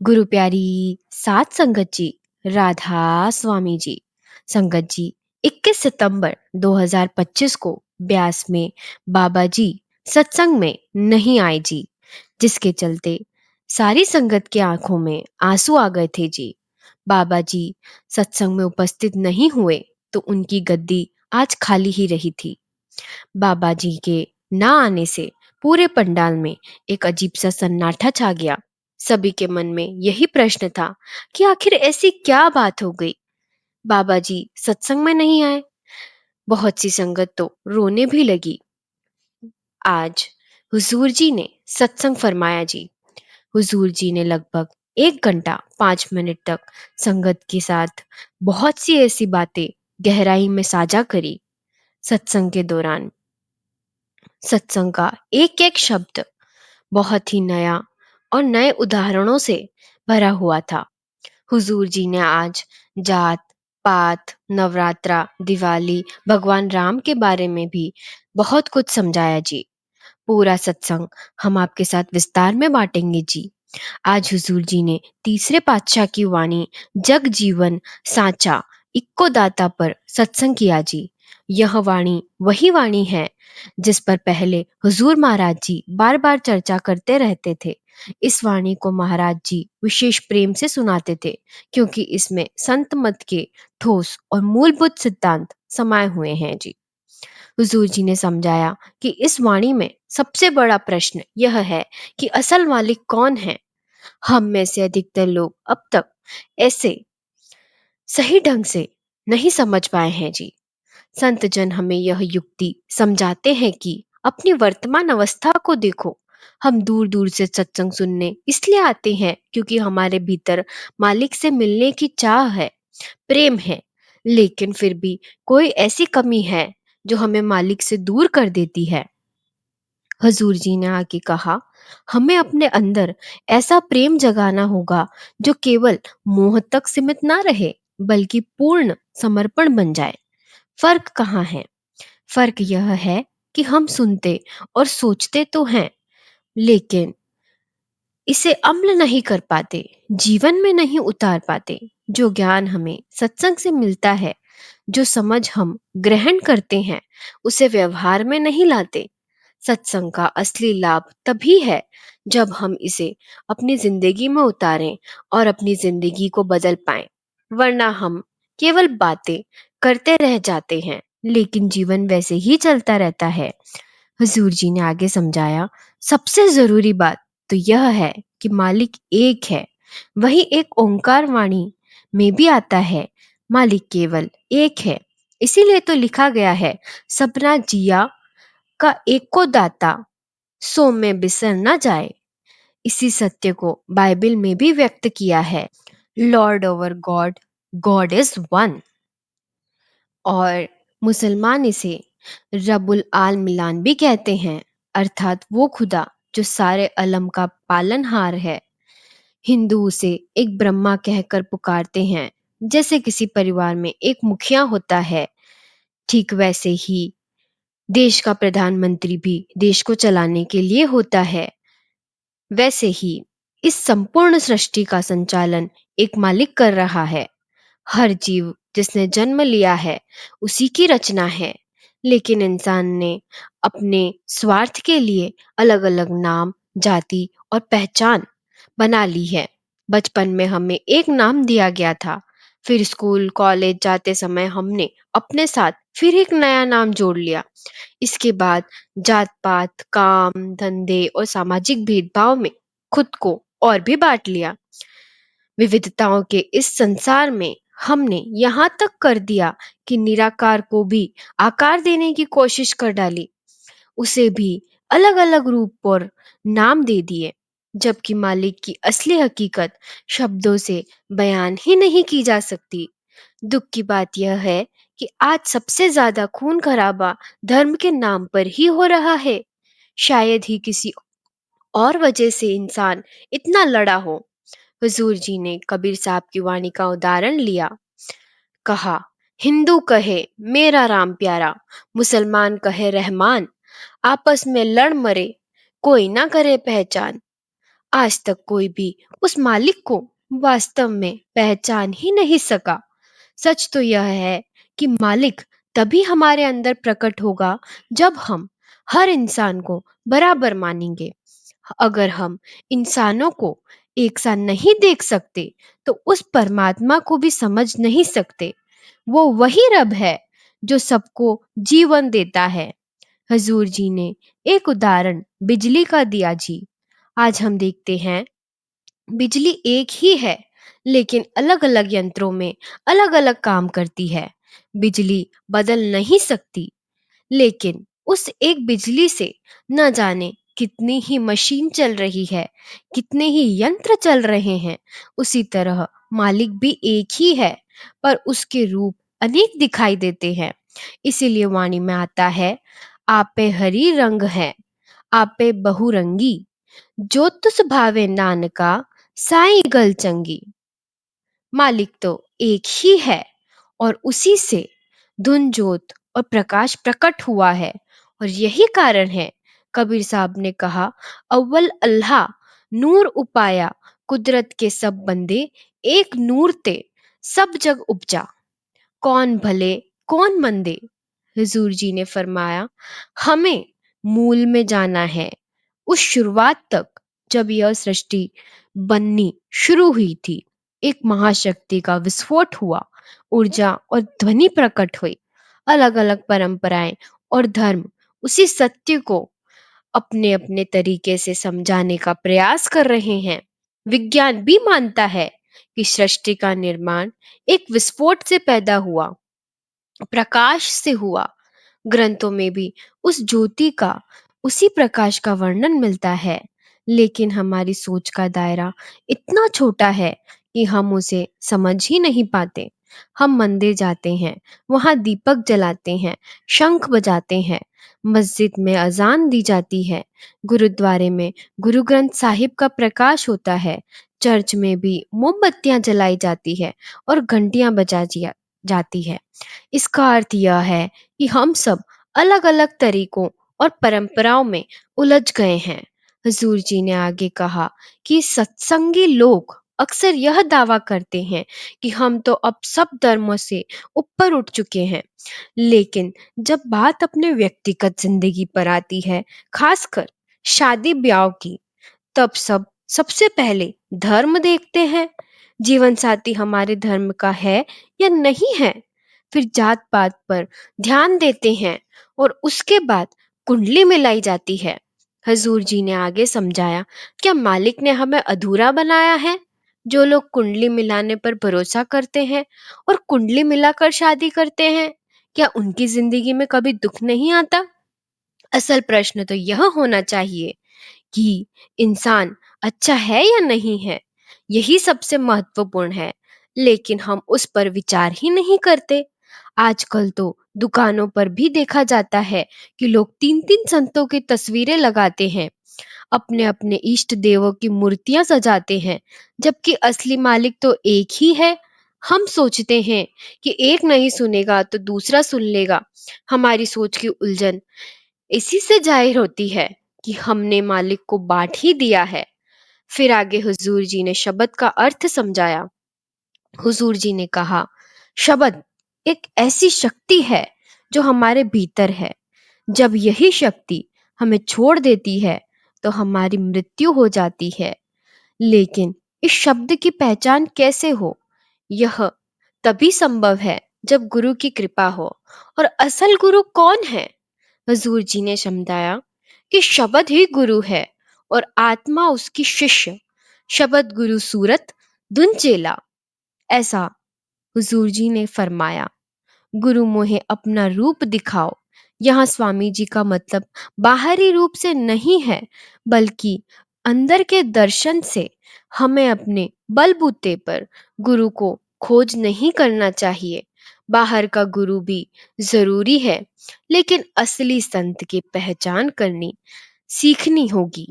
गुरु प्यारी सात संगत जी, राधा स्वामी जी। संगत जी, 21 सितंबर 2025 को ब्यास में बाबा जी सत्संग में नहीं आए जी, जिसके चलते सारी संगत की आंखों में आंसू आ गए थे जी। बाबा जी सत्संग में उपस्थित नहीं हुए तो उनकी गद्दी आज खाली ही रही थी। बाबा जी के ना आने से पूरे पंडाल में एक अजीब सा सन्नाटा छा गया। सभी के मन में यही प्रश्न था कि आखिर ऐसी क्या बात हो गई, बाबा जी सत्संग में नहीं आए। बहुत सी संगत तो रोने भी लगी। आज हुजूर जी ने सत्संग फरमाया जी। हुजूर जी ने लगभग 1 घंटा 5 मिनट तक संगत के साथ बहुत सी ऐसी बातें गहराई में साझा करी। सत्संग के दौरान सत्संग का एक एक शब्द बहुत ही नया और नए उदाहरणों से भरा हुआ था। हुजूर जी ने आज जात पात, नवरात्रा, दिवाली, भगवान राम के बारे में भी बहुत कुछ समझाया जी। पूरा सत्संग हम आपके साथ विस्तार में बांटेंगे जी। आज हुजूर जी ने तीसरे पातशाह की वाणी जग जीवन साचा इक्को दाता पर सत्संग किया जी। यह वाणी वही वाणी है जिस पर पहले हुजूर महाराज जी बार बार चर्चा करते रहते थे। इस वाणी को महाराज जी विशेष प्रेम से सुनाते थे, क्योंकि इसमें संत मत के ठोस और मूलभूत सिद्धांत समाये हुए हैं जी। हुजूर जी ने समझाया कि इस वाणी में सबसे बड़ा प्रश्न यह है कि असल मालिक कौन है। हम में से अधिकतर लोग अब तक ऐसे सही ढंग से नहीं समझ पाए हैं जी। संत जन हमें यह युक्ति समझाते हैं कि अपनी वर्तमान अवस्था को देखो। हम दूर दूर से सत्संग सुनने इसलिए आते हैं क्योंकि हमारे भीतर मालिक से मिलने की चाह है, प्रेम है। लेकिन फिर भी कोई ऐसी कमी है जो हमें मालिक से दूर कर देती है। हजूर जी ने आके कहा, हमें अपने अंदर ऐसा प्रेम जगाना होगा जो केवल मोह तक सीमित ना रहे, बल्कि पूर्ण समर्पण बन जाए। फर्क कहाँ है? फर्क यह है कि हम सुनते और सोचते तो हैं, लेकिन इसे अम्ल नहीं कर पाते, जीवन में नहीं उतार पाते। जो ज्ञान हमें सत्संग से मिलता है, जो समझ हम ग्रहण करते हैं, उसे व्यवहार में नहीं लाते। सत्संग का असली लाभ तभी है जब हम इसे अपनी जिंदगी में उतारें और अपनी जिंदगी को बदल पाएं। वरना हम केवल बातें करते रह जाते हैं, लेकिन जीवन वैसे ही चलता रहता है। हुजूर जी ने आगे समझाया, सबसे जरूरी बात तो यह है कि मालिक एक है। वही एक ओंकार वाणी में भी आता है, मालिक केवल एक है। इसीलिए तो लिखा गया है, सपना जिया का एको दाता सो में बिसर न जाए। इसी सत्य को बाइबल में भी व्यक्त किया है, Lord over God, God is one. और मुसलमान इसे रबुल आल मिलान भी कहते हैं, अर्थात वो खुदा जो सारे अलम का पालनहार है। हिंदू उसे एक ब्रह्मा कहकर पुकारते हैं। जैसे किसी परिवार में एक मुखिया होता है, ठीक वैसे ही देश का प्रधानमंत्री भी देश को चलाने के लिए होता है। वैसे ही इस संपूर्ण सृष्टि का संचालन एक मालिक कर रहा है। हर जीव जिसने जन्म लिया है उसी की रचना है, लेकिन इंसान ने अपने स्वार्थ के लिए अलग अलग नाम, जाति और पहचान बना ली है। बचपन में हमें एक नाम दिया गया था, फिर स्कूल कॉलेज जाते समय हमने अपने साथ फिर एक नया नाम जोड़ लिया। इसके बाद जात पात, काम धंधे और सामाजिक भेदभाव में खुद को और भी बांट लिया। विविधताओं के इस संसार में हमने यहाँ तक कर दिया कि निराकार को भी आकार देने की कोशिश कर डाली, उसे भी अलग अलग रूप और नाम दे दिए, जबकि मालिक की असली हकीकत शब्दों से बयान ही नहीं की जा सकती। दुख की बात यह है कि आज सबसे ज्यादा खून खराबा धर्म के नाम पर ही हो रहा है। शायद ही किसी और वजह से इंसान इतना लड़ा हो। हुजूर जी ने कबीर साहब की वाणी का उदाहरण लिया। कहा, हिंदू कहे मेरा राम प्यारा, मुसलमान कहे रहमान, आपस में लड़ मरे कोई ना करे पहचान। आज तक कोई भी उस मालिक को वास्तव में पहचान ही नहीं सका। सच तो यह है कि मालिक तभी हमारे अंदर प्रकट होगा जब हम हर इंसान को बराबर मानेंगे। अगर हम इंसानों को एक सा नहीं देख सकते तो उस परमात्मा को भी समझ नहीं सकते। वो वही रब है जो सबको जीवन देता है। हजूर जी ने एक उदाहरण बिजली का दिया जी। आज हम देखते हैं बिजली एक ही है, लेकिन अलग अलग यंत्रों में अलग अलग काम करती है। बिजली बदल नहीं सकती, लेकिन उस एक बिजली से न जाने कितनी ही मशीन चल रही है, कितने ही यंत्र चल रहे हैं। उसी तरह मालिक भी एक ही है, पर उसके रूप अनेक दिखाई देते हैं। इसीलिए वाणी में आता है, आपे हरी रंग है, आपे बहुरंगी, जो तुस भावे नानका, साई गल चंगी। मालिक तो एक ही है और उसी से धुन जोत और प्रकाश प्रकट हुआ है। और यही कारण है, कबीर साहब ने कहा, अव्वल अल्लाह नूर उपाया, कुदरत के सब बंदे एक नूर ते, सब जग उपजा, कौन भले कौन मंदे। हुजूर जी ने फरमाया, हमें मूल में जाना है, उस शुरुआत तक जब यह सृष्टि बननी शुरू हुई थी। एक महाशक्ति का विस्फोट हुआ, ऊर्जा और ध्वनि प्रकट हुई। अलग अलग परंपराएं और धर्म उसी सत्य को अपने अपने तरीके से समझाने का प्रयास कर रहे हैं। विज्ञान भी मानता है कि सृष्टि का निर्माण एक विस्फोट से पैदा हुआ, प्रकाश से हुआ। ग्रंथों में भी उस ज्योति का, उसी प्रकाश का वर्णन मिलता है, लेकिन हमारी सोच का दायरा इतना छोटा है कि हम उसे समझ ही नहीं पाते। हम मंदिर जाते हैं, वहां दीपक जलाते हैं, शंख बजाते हैं, मस्जिद में अजान दी जाती है, गुरुद्वारे में गुरु ग्रंथ साहिब का प्रकाश होता है, चर्च में भी मोमबत्तियां जलाई जाती है और घंटियां जाती है। इसका अर्थ यह है कि हम सब अलग अलग तरीकों और परंपराओं में उलझ गए हैं। हजूर जी ने आगे कहा कि सत्संगी लोग अक्सर यह दावा करते हैं कि हम तो अब सब धर्मों से ऊपर उठ चुके हैं, लेकिन जब बात अपने व्यक्तिगत जिंदगी पर आती है, खासकर शादी ब्याह की, तब सबसे पहले धर्म देखते हैं। जीवन साथी हमारे धर्म का है या नहीं है, फिर जात पात पर ध्यान देते हैं और उसके बाद कुंडली मिलाई जाती है। हजूर जी ने आगे समझाया, क्या मालिक ने हमें अधूरा बनाया है? जो लोग कुंडली मिलाने पर भरोसा करते हैं और कुंडली मिलाकर शादी करते हैं, क्या उनकी जिंदगी में कभी दुख नहीं आता? असल प्रश्न तो यह होना चाहिए कि इंसान अच्छा है या नहीं है। यही सबसे महत्वपूर्ण है, लेकिन हम उस पर विचार ही नहीं करते। आजकल तो दुकानों पर भी देखा जाता है कि लोग तीन तीन संतों की तस्वीरें लगाते हैं, अपने अपने इष्ट देवों की मूर्तियां सजाते हैं, जबकि असली मालिक तो एक ही है। हम सोचते हैं कि एक नहीं सुनेगा तो दूसरा सुन लेगा। हमारी सोच की उलझन इसी से जाहिर होती है कि हमने मालिक को बांट ही दिया है। फिर आगे हुजूर जी ने शब्द का अर्थ समझाया। हुजूर जी ने कहा, शब्द एक ऐसी शक्ति है जो हमारे भीतर है। जब यही शक्ति हमें छोड़ देती है तो हमारी मृत्यु हो जाती है। लेकिन इस शब्द की पहचान कैसे हो? यह तभी संभव है जब गुरु की कृपा हो। और असल गुरु कौन है? हजूर जी ने समझाया कि शब्द ही गुरु है और आत्मा उसकी शिष्य। शब्द गुरु सूरत, धुन चेला, ऐसा हुजूर जी ने फरमाया। गुरु मोहे अपना रूप दिखाओ। यहाँ स्वामी जी का मतलब बाहरी रूप से नहीं है, बल्कि अंदर के दर्शन से। हमें अपने बलबूते पर गुरु को खोज नहीं करना चाहिए। बाहर का गुरु भी जरूरी है, लेकिन असली संत की पहचान करनी सीखनी होगी।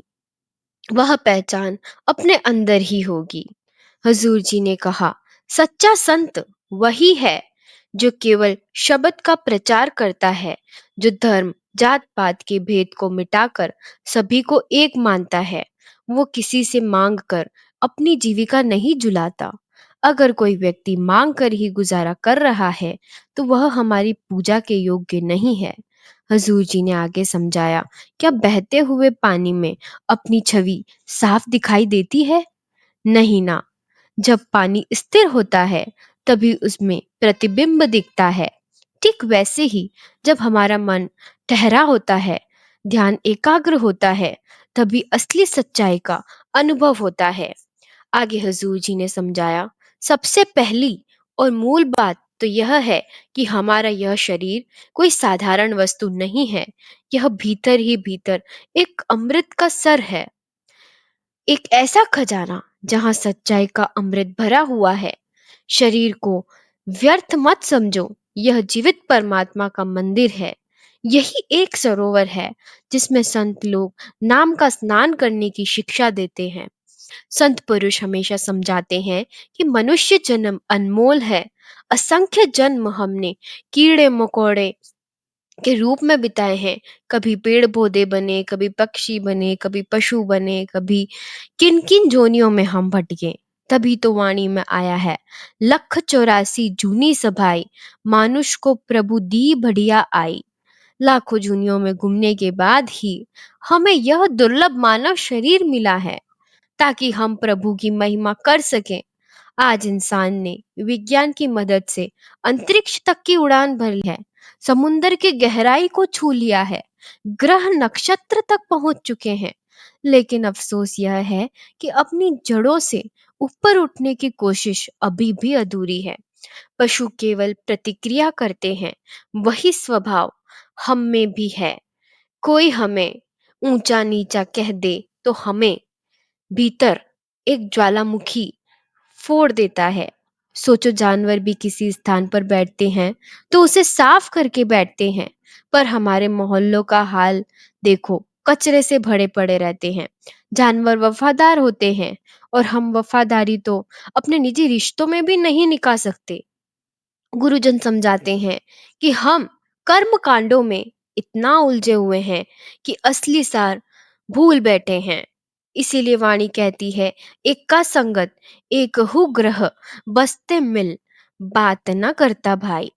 वह पहचान अपने अंदर ही होगी। हजूर जी ने कहा, सच्चा संत वही है जो केवल शब्द का प्रचार करता है, जो धर्म जात पात के भेद को मिटाकर सभी को एक मानता है। वो किसी से मांग कर अपनी जीविका नहीं जुलाता। अगर कोई व्यक्ति मांग कर ही गुजारा कर रहा है तो वह हमारी पूजा के योग्य नहीं है। हजूर जी ने आगे समझाया, क्या बहते हुए पानी में अपनी छवि साफ दिखाई देती है? नहीं ना। जब पानी स्थिर होता है तभी उसमें प्रतिबिंब दिखता है। ठीक वैसे ही जब हमारा मन ठहरा होता है, ध्यान एकाग्र होता है, तभी असली सच्चाई का अनुभव होता है। आगे हजूर जी ने समझाया, सबसे पहली और मूल बात तो यह है कि हमारा यह शरीर कोई साधारण वस्तु नहीं है। यह भीतर ही भीतर एक अमृत का सर है, एक ऐसा खजाना जहां सच्चाई का अमृत भरा हुआ है। शरीर को व्यर्थ मत समझो, यह जीवित परमात्मा का मंदिर है। यही एक सरोवर है जिसमें संत लोग नाम का स्नान करने की शिक्षा देते हैं। संत पुरुष हमेशा समझाते हैं कि मनुष्य जन्म अनमोल है। असंख्य जन्म हमने कीड़े मकोड़े के रूप में बिताए हैं। कभी पेड़ पौधे बने, कभी पक्षी बने, कभी पशु बने, कभी किन किन जोनियों में हम भटके। तभी तो वाणी में आया है, लख 84 जूनी सभाई, मानुष को प्रभु दी बढ़िया आई। लाखों जूनियों में घूमने के बाद ही हमें यह दुर्लभ मानव शरीर मिला है ताकि हम प्रभु की महिमा कर सकें। आज इंसान ने विज्ञान की मदद से अंतरिक्ष तक की उड़ान भरी है, समुंदर की गहराई को छू लिया है, ग्रह नक्षत्र तक पहुंच चुके हैं। लेकिन अफसोस यह है कि अपनी जड़ों से ऊपर उठने की कोशिश अभी भी अधूरी है। पशु केवल प्रतिक्रिया करते हैं, वही स्वभाव हम में भी है। कोई हमें ऊंचा नीचा कह दे तो हमें भीतर एक ज्वालामुखी फोड़ देता है। सोचो, जानवर भी किसी स्थान पर बैठते हैं तो उसे साफ करके बैठते हैं, पर हमारे मोहल्लों का हाल देखो, कचरे से भरे पड़े रहते हैं। जानवर वफादार होते हैं और हम वफादारी तो अपने निजी रिश्तों में भी नहीं निकाल सकते। गुरुजन समझाते हैं कि हम कर्म कांडों में इतना उलझे हुए हैं कि असली सार भूल बैठे हैं। इसीलिए वाणी कहती है, एक का संगत एक हु ग्रह, बसते मिल बात न करता भाई।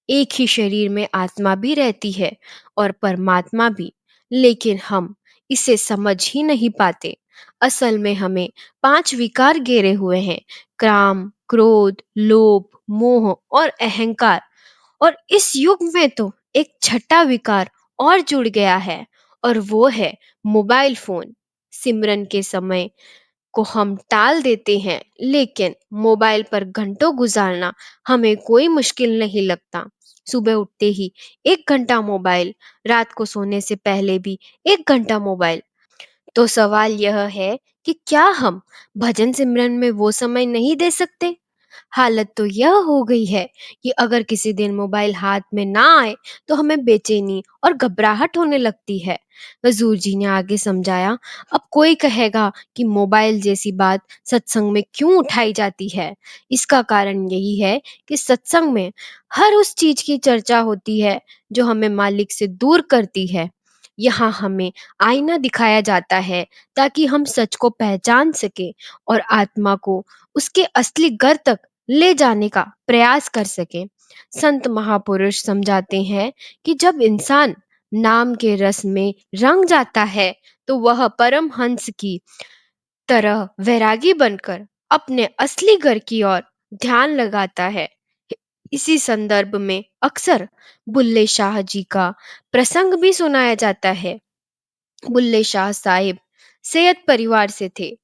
एक ही शरीर में आत्मा भी रहती है और परमात्मा भी, लेकिन हम इसे समझ ही नहीं पाते। असल में हमें 5 विकार घेरे हुए हैं, काम, क्रोध, लोभ, मोह और अहंकार। और इस युग में तो एक छठा विकार और जुड़ गया है, और वो है मोबाइल फोन। सिमरन के समय को हम टाल देते हैं, लेकिन मोबाइल पर घंटों गुजारना हमें कोई मुश्किल नहीं लगता। सुबह उठते ही 1 घंटा मोबाइल, रात को सोने से पहले भी 1 घंटा मोबाइल। तो सवाल यह है कि क्या हम भजन सिमरन में वो समय नहीं दे सकते? हालत तो यह हो गई है कि अगर किसी दिन मोबाइल हाथ में ना आए तो हमें बेचैनी और घबराहट होने लगती है। हजूर जी ने आगे समझाया, अब कोई कहेगा कि मोबाइल जैसी बात सत्संग में क्यों उठाई जाती है। इसका कारण यही है कि सत्संग में हर उस चीज की चर्चा होती है जो हमें मालिक से दूर करती है। यहाँ हमें आईना दिखाया जाता है ताकि हम सच को पहचान सके और आत्मा को उसके असली घर तक ले जाने का प्रयास कर सके। संत महापुरुष समझाते हैं कि जब इंसान नाम के रस में रंग जाता है तो वह परम हंस की तरह वैरागी बनकर अपने असली घर की ओर ध्यान लगाता है। इसी संदर्भ में अक्सर बुल्ले शाह जी का प्रसंग भी सुनाया जाता है। बुल्ले शाह साहिब सैयद परिवार से थे।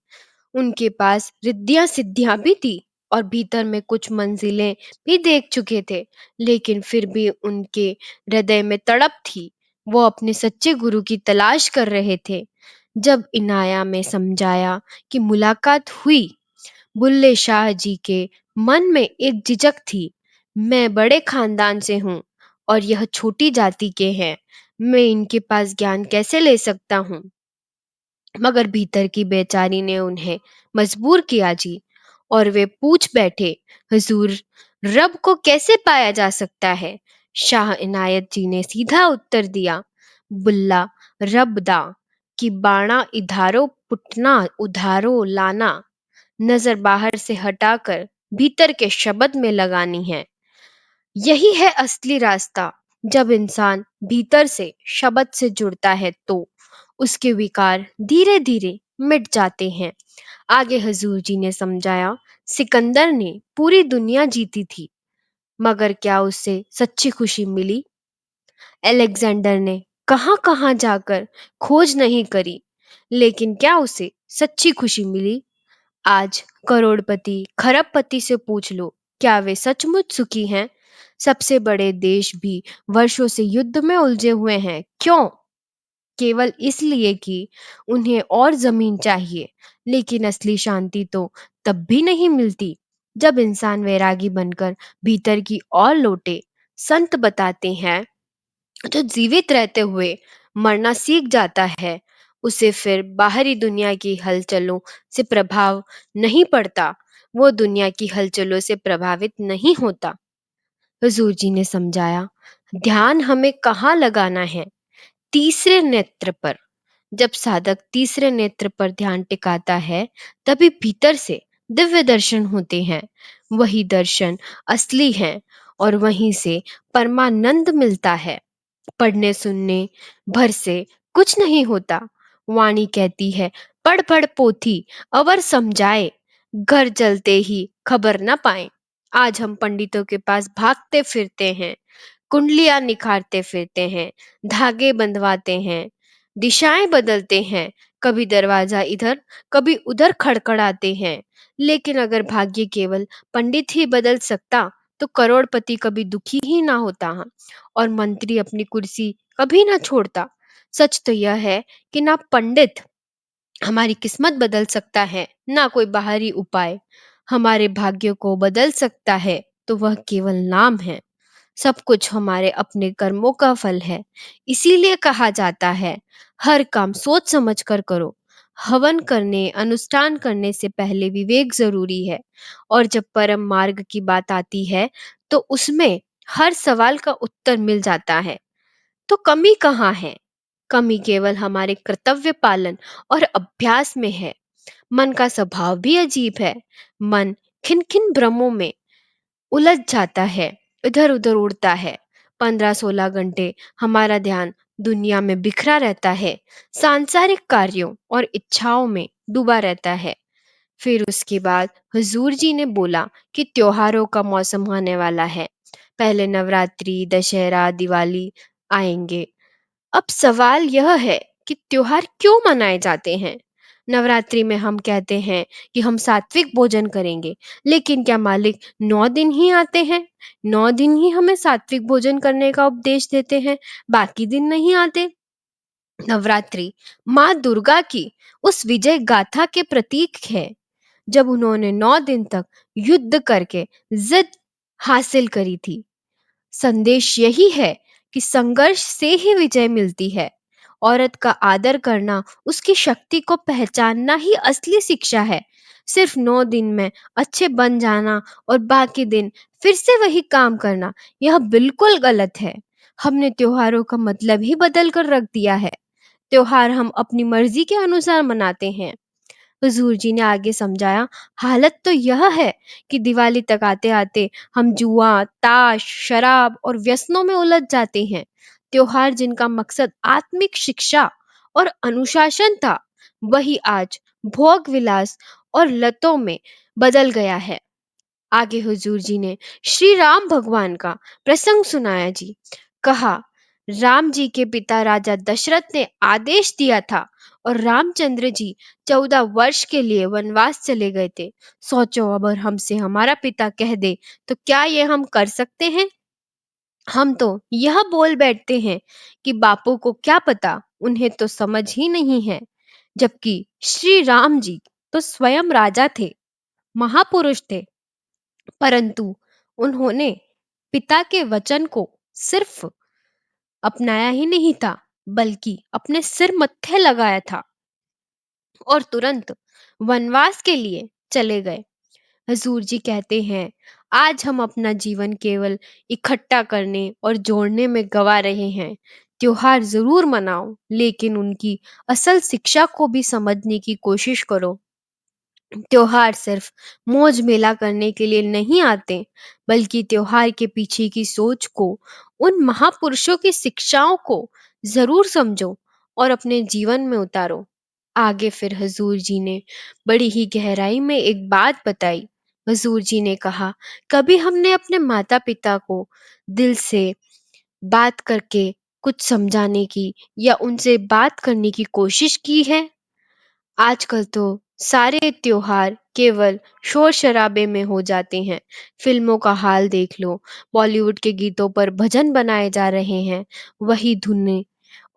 उनके पास रिद्धियां सिद्धियां भी थी और भीतर में कुछ मंजिलें भी देख चुके थे, लेकिन फिर भी उनके हृदय में तड़प थी। वो अपने सच्चे गुरु की तलाश कर रहे थे। जब इनाया में समझाया कि मुलाकात हुई, बुल्ले शाह जी के मन में एक झिझक थी। मैं बड़े खानदान से हूँ और यह छोटी जाति के हैं, मैं इनके पास ज्ञान कैसे ले सकता हूँ। मगर भीतर की बेचारी ने उन्हें मजबूर किया जी, और वे पूछ बैठे, हुजूर, रब को कैसे पाया जा सकता है? शाह इनायत जी ने सीधा उत्तर दिया, बुल्ला, रब दा कि बाणा इधारो पुटना उधारो लाना, नजर बाहर से हटाकर भीतर के शब्द में लगानी है। यही है असली रास्ता। जब इंसान भीतर से शब्द से जुड़ता है तो उसके विकार धीरे धीरे मिट जाते हैं। आगे हजूर जी ने समझाया, सिकंदर ने पूरी दुनिया जीती थी, मगर क्या उसे सच्ची खुशी मिली? अलेक्जेंडर ने कहां कहां जाकर खोज नहीं करी, लेकिन क्या उसे सच्ची खुशी मिली? आज करोड़पति खरबपति से पूछ लो, क्या वे सचमुच सुखी हैं? सबसे बड़े देश भी वर्षों से युद्ध में उलझे हुए हैं। क्यों? केवल इसलिए कि उन्हें और जमीन चाहिए। लेकिन असली शांति तो तब भी नहीं मिलती जब इंसान वैरागी बनकर भीतर की ओर लौटे। संत बताते हैं, जो जीवित रहते हुए मरना सीख जाता है, उसे फिर बाहरी दुनिया की हलचलों से प्रभाव नहीं पड़ता। वो दुनिया की हलचलों से प्रभावित नहीं होता। हुजूर जी ने समझाया, ध्यान हमें कहाँ लगाना है? तीसरे नेत्र पर। जब साधक तीसरे नेत्र पर ध्यान टिकाता है, तभी भीतर से दिव्य दर्शन होते हैं। वही दर्शन असली हैं और वहीं से परमानंद मिलता है। पढ़ने सुनने भर से कुछ नहीं होता। वाणी कहती है, पढ़ पढ़ पोथी अवर समझाए, घर जलते ही खबर न पाए। आज हम पंडितों के पास भागते फिरते हैं, कुंडलियां निखारते फिरते हैं, धागे बंधवाते हैं, दिशाएं बदलते हैं, कभी दरवाजा इधर कभी उधर खड़खड़ाते हैं। लेकिन अगर भाग्य केवल पंडित ही बदल सकता तो करोड़पति कभी दुखी ही ना होता। और मंत्री अपनी कुर्सी कभी ना छोड़ता। सच तो यह है कि ना पंडित हमारी किस्मत बदल सकता है, ना कोई बाहरी उपाय हमारे भाग्य को बदल सकता है, तो वह केवल नाम है। सब कुछ हमारे अपने कर्मों का फल है। इसीलिए कहा जाता है, हर काम सोच समझ कर करो। हवन करने अनुष्ठान करने से पहले विवेक जरूरी है। और जब परम मार्ग की बात आती है तो उसमें हर सवाल का उत्तर मिल जाता है। तो कमी कहाँ है? कमी केवल हमारे कर्तव्य पालन और अभ्यास में है। मन का स्वभाव भी अजीब है। मन खिन खिन भ्रमों में उलझ जाता है, इधर उधर उड़ता है। 15-16 घंटे हमारा ध्यान दुनिया में बिखरा रहता है, सांसारिक कार्यों और इच्छाओं में डूबा रहता है। फिर उसके बाद हुजूर जी ने बोला कि त्योहारों का मौसम आने वाला है। पहले नवरात्रि, दशहरा, दिवाली आएंगे। अब सवाल यह है कि त्योहार क्यों मनाए जाते हैं? नवरात्रि में हम कहते हैं कि हम सात्विक भोजन करेंगे, लेकिन क्या मालिक 9 दिन ही आते हैं? 9 दिन ही हमें सात्विक भोजन करने का उपदेश देते हैं, बाकी दिन नहीं आते। नवरात्रि माँ दुर्गा की उस विजय गाथा के प्रतीक है, जब उन्होंने 9 दिन तक युद्ध करके जिद हासिल करी थी। संदेश यही है कि संघर्ष से ही विजय मिलती है। औरत का आदर करना, उसकी शक्ति को पहचानना ही असली शिक्षा है। सिर्फ 9 दिन में अच्छे बन जाना और बाकी दिन फिर से वही काम करना, यह बिल्कुल गलत है। हमने त्योहारों का मतलब ही बदल कर रख दिया है। त्योहार हम अपनी मर्जी के अनुसार मनाते हैं। हुजूर जी ने आगे समझाया, हालत तो यह है कि दिवाली तक आते आते हम जुआ, ताश, शराब और व्यसनों में उलझ जाते हैं। त्योहार जिनका मकसद आत्मिक शिक्षा और अनुशासन था, वही आज भोग विलास और लतों में बदल गया है। आगे हुजूर जी ने श्री राम भगवान का प्रसंग सुनाया जी। कहा, राम जी के पिता राजा दशरथ ने आदेश दिया था और रामचंद्र जी 14 वर्ष के लिए वनवास चले गए थे। सोचो, अगर हमसे हमारा पिता कह दे तो क्या ये हम कर सकते हैं? हम तो यह बोल बैठते हैं कि बापू को क्या पता, उन्हें तो समझ ही नहीं है। जबकि श्री राम जी तो स्वयं राजा थे, महापुरुष थे, परंतु उन्होंने पिता के वचन को सिर्फ अपनाया ही नहीं था, बल्कि अपने सिर मत्थे लगाया था और तुरंत वनवास के लिए चले गए। हजूर जी कहते हैं, आज हम अपना जीवन केवल इकट्ठा करने और जोड़ने में गवा रहे हैं। त्योहार जरूर मनाओ, लेकिन उनकी असल शिक्षा को भी समझने की कोशिश करो। त्योहार सिर्फ मौज मेला करने के लिए नहीं आते, बल्कि त्योहार के पीछे की सोच को, उन महापुरुषों की शिक्षाओं को जरूर समझो और अपने जीवन में उतारो। आगे फिर हजूर जी ने बड़ी ही गहराई में एक बात बताई। हजूर जी ने कहा, कभी हमने अपने माता पिता को दिल से बात करके कुछ समझाने की या उनसे बात करने की कोशिश की है? आजकल तो सारे त्योहार केवल शोर शराबे में हो जाते हैं। फिल्मों का हाल देख लो, बॉलीवुड के गीतों पर भजन बनाए जा रहे हैं, वही धुनें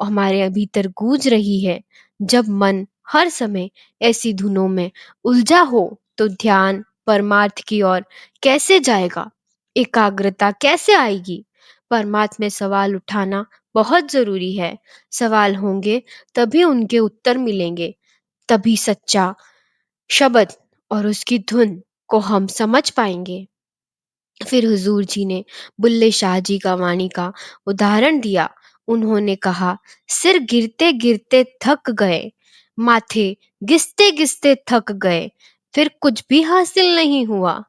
हमारे भीतर गूंज रही है। जब मन हर समय ऐसी धुनों में उलझा हो तो ध्यान परमार्थ की ओर कैसे जाएगा? एकाग्रता कैसे आएगी? परमार्थ में सवाल उठाना बहुत जरूरी है। सवाल होंगे तभी उनके उत्तर मिलेंगे, तभी सच्चा शब्द और उसकी धुन को हम समझ पाएंगे। फिर हुजूर जी ने बुल्ले शाह जी का वाणी का उदाहरण दिया। उन्होंने कहा, सिर गिरते गिरते थक गए, माथे घिसते घिसते थक गए, फिर कुछ भी हासिल नहीं हुआ।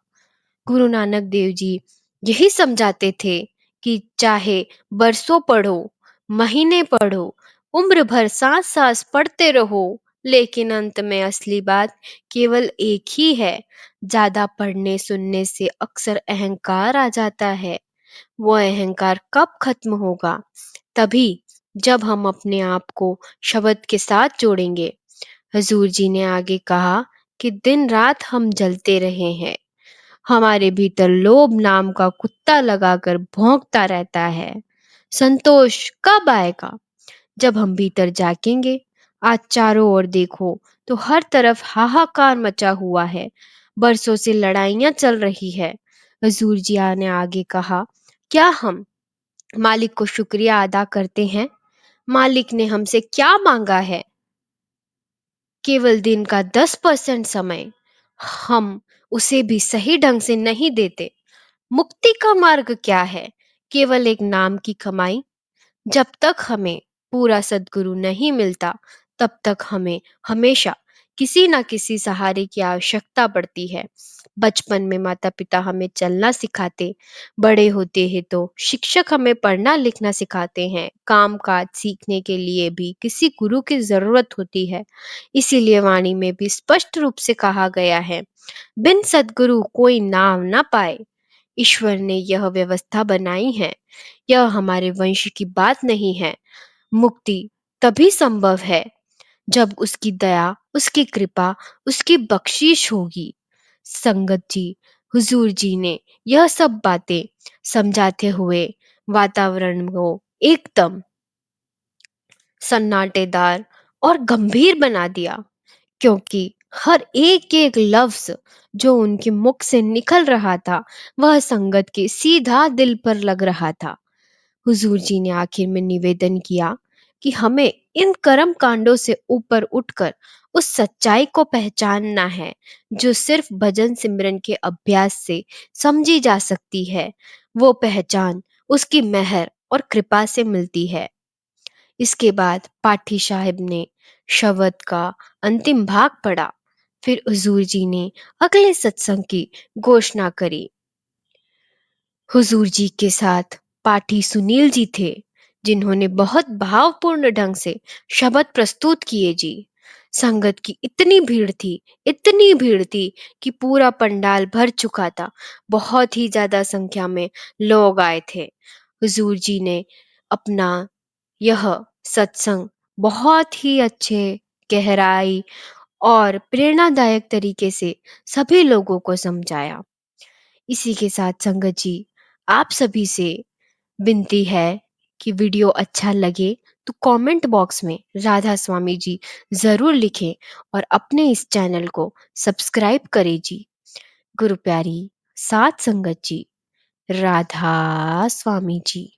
गुरु नानक देव जी यही समझाते थे कि चाहे बरसों पढ़ो, महीने पढ़ो, उम्र भर सांस सांस पढ़ते रहो, लेकिन अंत में असली बात केवल एक ही है। ज्यादा पढ़ने सुनने से अक्सर अहंकार आ जाता है। वो अहंकार कब खत्म होगा? तभी जब हम अपने आप को शब्द के साथ जोड़ेंगे। हजूर जी ने आगे कहा कि दिन रात हम जलते रहे हैं, हमारे भीतर लोभ नाम का कुत्ता लगाकर भौंकता रहता है। संतोष कब आएगा? जब हम भीतर जाकेंगे। आज चारों ओर देखो तो हर तरफ हाहाकार मचा हुआ है, बरसों से लड़ाइयां चल रही है। हजूर जिया ने आगे कहा, क्या हम मालिक को शुक्रिया अदा करते हैं? मालिक ने हमसे क्या मांगा है? केवल दिन का 10% समय। हम उसे भी सही ढंग से नहीं देते। मुक्ति का मार्ग क्या है? केवल एक नाम की कमाई। जब तक हमें पूरा सद्गुरु नहीं मिलता, तब तक हमें हमेशा किसी न किसी सहारे की आवश्यकता पड़ती है। बचपन में माता पिता हमें चलना सिखाते, बड़े होते हैं तो शिक्षक हमें पढ़ना लिखना सिखाते हैं। काम काज सीखने के लिए भी किसी गुरु की जरूरत होती है। इसीलिए वाणी में भी स्पष्ट रूप से कहा गया है, बिन सद्गुरु कोई नाम ना पाए। ईश्वर ने यह व्यवस्था बनाई है, यह हमारे वंश की बात नहीं है। मुक्ति तभी संभव है जब उसकी दया, उसकी कृपा, उसकी बख्शीश होगी। संगत जी, हुजूर जी ने यह सब बातें समझाते हुए वातावरण को एकदम सन्नाटेदार और गंभीर बना दिया, क्योंकि हर एक एक लफ्ज जो उनके मुख से निकल रहा था, वह संगत के सीधा दिल पर लग रहा था। हुजूर जी ने आखिर में निवेदन किया कि हमें इन कर्म कांडों से ऊपर उठकर उस सच्चाई को पहचानना है जो सिर्फ भजन सिमरन के अभ्यास से समझी जा सकती है। वो पहचान उसकी मेहर और कृपा से मिलती है। इसके बाद पाठी साहिब ने शब्द का अंतिम भाग पढ़ा। फिर हुजूर जी ने अगले सत्संग की घोषणा करी। हुजूर जी के साथ पाठी सुनील जी थे, जिन्होंने बहुत भावपूर्ण ढंग से शब्द प्रस्तुत किए जी। संगत की इतनी भीड़ थी कि पूरा पंडाल भर चुका था। बहुत ही ज्यादा संख्या में लोग आए थे। हुजूर जी ने अपना यह सत्संग बहुत ही अच्छे, गहराई और प्रेरणादायक तरीके से सभी लोगों को समझाया। इसी के साथ संगत जी, आप सभी से विनती है कि वीडियो अच्छा लगे तो कमेंट बॉक्स में राधा स्वामी जी जरूर लिखें और अपने इस चैनल को सब्सक्राइब करें जी। गुरु प्यारी सात संगत जी, राधा स्वामी जी।